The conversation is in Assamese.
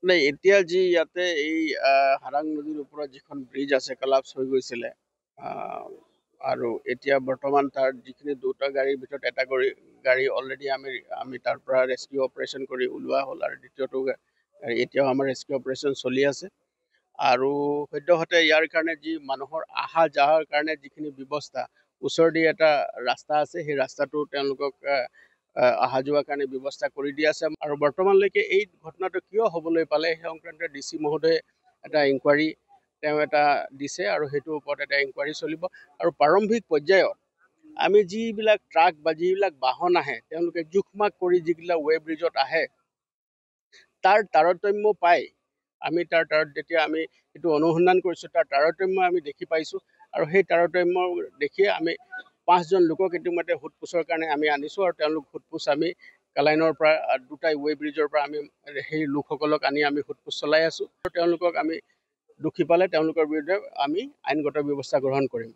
নাই এতিয়া যি ইয়াতে এই হাৰাং নদীৰ ওপৰত যিখন ব্ৰিজ আছে কলাপছ হৈ গৈছিলে আৰু এতিয়া বৰ্তমান তাৰ যিখিনি দুটা গাড়ীৰ ভিতৰত এটা গাড়ী অলৰেডি আমি তাৰ পৰা ৰেস্কিউ অপাৰেশ্যন কৰি ওলোৱা হ'ল আৰু দ্বিতীয়টো এতিয়াও আমাৰ ৰেস্কিউ অপাৰেশ্যন চলি আছে আৰু সদ্যহতে ইয়াৰ কাৰণে যি মানুহৰ অহা যোৱাৰ কাৰণে যিখিনি ব্যৱস্থা ওচৰেদি এটা ৰাস্তা আছে সেই ৰাস্তাটো তেওঁলোকক অহা যোৱাৰ কাৰণে ব্যৱস্থা কৰি দিয়া আছে আৰু বৰ্তমানলৈকে এই ঘটনাটো কিয় হ'বলৈ পালে সেই সংক্ৰান্তত ডিচি মহোদয়ে এটা ইনকুৱাৰী এটা দিছে আৰু সেইটোৰ ওপৰত এটা ইনকুৱাৰী চলিব আৰু প্ৰাৰম্ভিক পৰ্যায়ত আমি যিবিলাক ট্ৰাক বা যিবিলাক বাহন আহে তেওঁলোকে জোখমাখ কৰি যিবিলাক ৱে ব্ৰিজত আহে তাৰ তাৰতম্য পাই আমি যেতিয়া আমি এইটো অনুসন্ধান কৰিছোঁ তাৰ তাৰতম্য আমি দেখি পাইছোঁ আৰু সেই তাৰতম্য দেখিয়ে আমি 5জন লোকক ইতিমধ্যে সোধপোছৰ কাৰণে আমি আনিছোঁ আৰু তেওঁলোক সোধপোছ আমি কালাইনৰ পৰা দুটা ৱে ব্ৰিজৰ পৰা আমি সেই লোকসকলক আমি সোধপোছ চলাই আছোঁ আৰু তেওঁলোকক আমি দোষী পালে তেওঁলোকৰ বিৰুদ্ধে আমি আইনগত ব্যৱস্থা গ্ৰহণ কৰিম।